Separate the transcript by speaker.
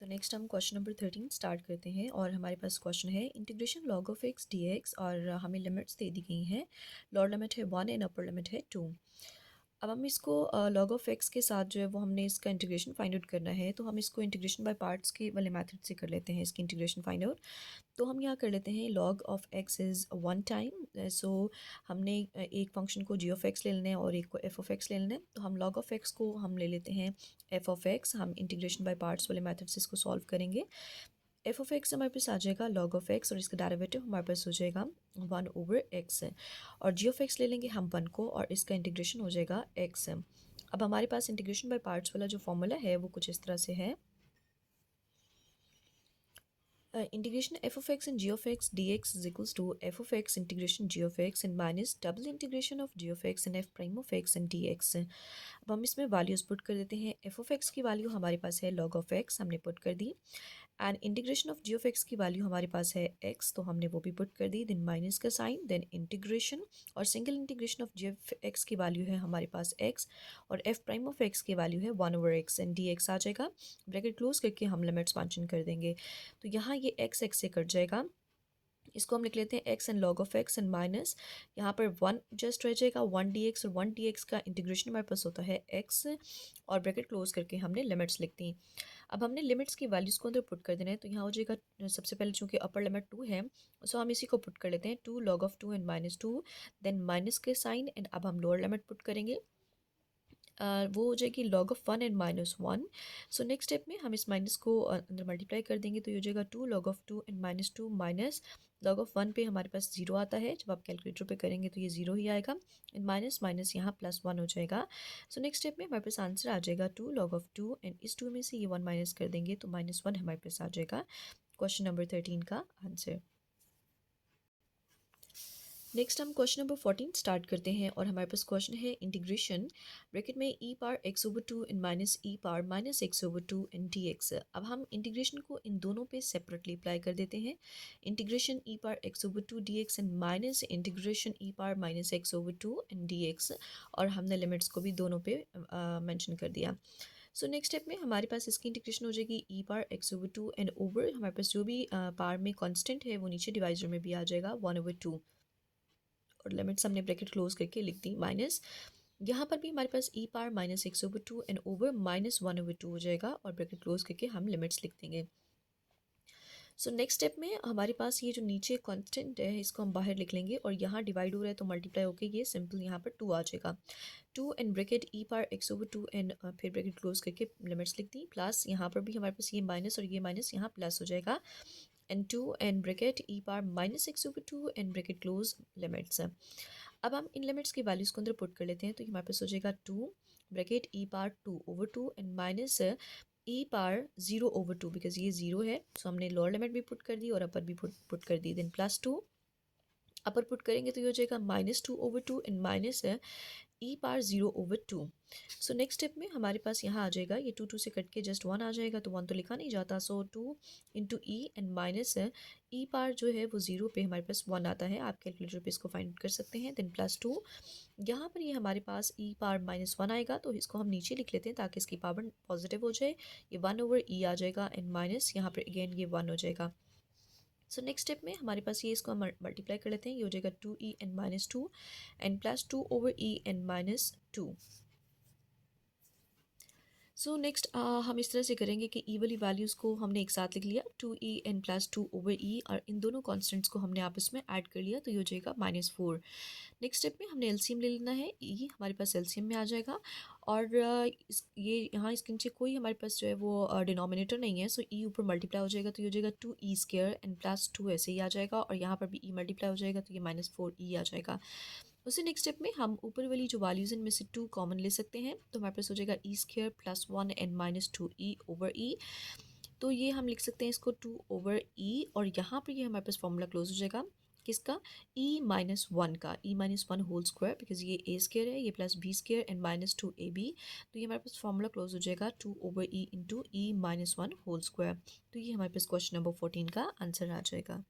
Speaker 1: तो नेक्स्ट हम question number 13 start करते हैं और हमारे पास क्वेश्चन है integration log of x d x और हमें लिमिट्स दे दी गई हैं। लोअर लिमिट है 1 एंड अपर लिमिट है 2। अब हम इसको लॉग ऑफ एक्स के साथ जो है वो हमने इसका इंटीग्रेशन फाइंड आउट करना है, तो हम इसको इंटीग्रेशन बाय पार्ट्स के वाले मेथड से कर लेते हैं इसकी इंटीग्रेशन फाइंड आउट। तो हम यहाँ कर लेते हैं log of x is 1 time. So हमने एक फंक्शन को जी ऑफ एक्स ले लेना है और एक को एफ ऑफ एक्स ले लेना है। तो हम लॉग ऑफ एक्स को हम ले लेते हैं एफ ऑफ एक्स। हम इंटीग्रेशन बाय पार्ट्स वाले मेथड से इसको सॉल्व करेंगे। एफ ऑफ एक्स हमारे पास आ जाएगा लॉग ऑफ एक्स और इसका डेरिवेटिव हमारे पास हो जाएगा 1/x है। और जी ऑफ एक्स ले लेंगे हम 1 को और इसका इंटीग्रेशन हो जाएगा x है। अब हमारे पास इंटीग्रेशन बाय पार्ट्स वाला जो फॉर्मूला है वो कुछ इस तरह से है। Integration f of x and g of x d x is equals to f of x integration g of x and minus double integration of g of x and f prime of x and d x. अब हम इसमें values put कर देते हैं। F of x की value हमारे पास है लॉग ऑफ एक्स, हमने पुट कर दी। And integration of g of x की वैल्यू हमारे पास है एक्स, तो हमने वो भी पुट कर दी। देन माइनस का साइन, देन इंटीग्रेशन और single integration of g of x की वैल्यू है हमारे पास एक्स और एफ प्राइम ऑफ एक्स की वैल्यू है 1/x एंड डी एक्स आ जाएगा। ब्रैकेट क्लोज करके हम लिमिट्स मेंशन कर देंगे। तो यहाँ ये एक्स एक्स से कट जाएगा, इसको हम लिख लेते हैं x and log of x and minus यहाँ पर 1 जस्ट रह जाएगा 1 डी एक्स और 1 डी एक्स का इंटीग्रेशन हमारे पास होता है एक्स और ब्रैकेट क्लोज करके हमने लिमिट्स लिख दी। अब हमने लिमिट्स की वैल्यूज़ को अंदर पुट कर देना है। तो यहाँ हो जाएगा सबसे पहले चूँकि अपर लिमिट 2 है, सो हम इसी को पुट कर लेते हैं 2 log of 2 and -2, then minus के साइन एंड अब हम लोअर लिमिट पुट करेंगे। वो हो जाएगी log of 1 and -1। So next step में हम इस माइनस को अंदर मल्टीप्लाई कर देंगे, तो ये हो जाएगा 2 log of 2 and -2 minus log of 1 पे हमारे पास 0 आता है। जब आप कैलकुलेटर पे करेंगे तो ये 0 ही आएगा एंड माइनस माइनस यहाँ +1 हो जाएगा। सो नेक्स्ट स्टेप में हमारे पास आंसर आ जाएगा 2 लॉग ऑफ 2 एंड इस 2 में से ये 1 माइनस कर देंगे तो -1 हमारे पास आ जाएगा क्वेश्चन नंबर 13 का आंसर। नेक्स्ट हम क्वेश्चन नंबर 14 स्टार्ट करते हैं और हमारे पास क्वेश्चन है इंटीग्रेशन ब्रैकेट में e power x/2 and minus e power -x/2 and dx। अब हम इंटीग्रेशन को इन दोनों पे सेपरेटली अप्लाई कर देते हैं। Integration E power x/2 dx and minus integration E power -x/2 and dx और हमने लिमिट्स को भी दोनों पे मेंशन कर दिया। सो नेक्स्ट स्टेप में हमारे पास इसकी इंटीग्रेशन हो जाएगी ई पावर x/2 एंड ओवर हमारे पास जो भी पावर में कांस्टेंट है वो नीचे डिवाइजर में भी आ जाएगा 1/2 और लिमिट्स हमने ब्रैकेट क्लोज करके लिख दी माइनस। यहाँ पर भी हमारे पास ई पावर -x/2 एंड ओवर -1/2 हो जाएगा और ब्रैकेट क्लोज करके हम लिमिट्स लिख देंगे। सो नेक्स्ट स्टेप में हमारे पास ये जो नीचे कांस्टेंट है इसको हम बाहर लिख लेंगे और यहाँ डिवाइड हो रहा है तो मल्टीप्लाई होकर ये सिंपल यहाँ पर 2 आ जाएगा। 2 and bracket E power x/2 and फिर ब्रैकेट क्लोज करके लिमिट्स लिख दी। प्लस यहाँ पर भी हमारे पास ये माइनस और ये माइनस यहाँ प्लस हो जाएगा and 2 and bracket E power -x/2 and bracket close limits. अब हम इन लिमिट्स की वैल्यूज़ को अंदर पुट कर लेते हैं। तो हमारे पास हो जाएगा 2 bracket E power 2/2 and minus e power 0/2 because ये 0 है, सो हमने लोअर लिमिट भी पुट कर दी और अपर भी पुट कर दी। देन +2 अपर पुट करेंगे तो ये हो जाएगा -2/2 एंड माइनस है ई पावर 0/2। सो नेक्स्ट स्टेप में हमारे पास यहाँ आ जाएगा ये 2 से कट के जस्ट 1 आ जाएगा, तो 1 तो लिखा नहीं जाता। सो 2 इंटू ई एंड माइनस है ई पावर जो है वो 0 पे हमारे पास 1 आता है। आप कैलकुलेटर पे इसको फाइंड कर सकते हैं। देन +2 यहाँ पर ये हमारे पास ई पावर -1 आएगा, तो इसको हम नीचे लिख लेते हैं ताकि इसकी पावर पॉजिटिव हो जाए। ये 1/e आ जाएगा एंड माइनस यहाँ पर अगेन ये 1 हो जाएगा। सो नेक्स्ट स्टेप में हमारे पास ये इसको हम मल्टीप्लाई कर लेते हैं। ये हो जाएगा 2e and -2 and +2/e and -2। So next हम इस तरह से करेंगे कि ई वाली वैल्यूज़ को हमने एक साथ लिख लिया 2e एंड +2/e और इन दोनों कॉन्स्टेंट्स को हमने आपस में ऐड कर लिया, तो ये हो जाएगा -4। नेक्स्ट स्टेप में हमने एलसीएम ले लेना है। ई हमारे पास एलसीएम में आ जाएगा और ये यहाँ इसके नीचे कोई हमारे पास जो है वो डिनोमिनेटर नहीं है, सो ई ऊपर मल्टीप्लाई हो जाएगा तो ये हो जाएगा 2e² एंड +2 ऐसे ही आ जाएगा और यहाँ पर भी ई मल्टीप्लाई हो जाएगा तो ये -4e आ जाएगा। उसी नेक्स्ट स्टेप में हम ऊपर वाली जो वैल्यूज़ इनमें से 2 कॉमन ले सकते हैं, तो हमारे पास हो जाएगा e² +1 एंड -2e/e। तो ये हम लिख सकते हैं इसको 2/e और यहाँ पर ये हमारे पास फॉर्मूला क्लोज हो जाएगा किसका, e-1 का, e-1 होल स्क्वायर बिकॉज ये a² है, ये +b² एंड -2ab। तो ये हमारे पास फॉर्मूला क्लोज हो जाएगा 2/e into e-1 whole square. तो ये हमारे पास क्वेश्चन नंबर 14 का आंसर आ जाएगा।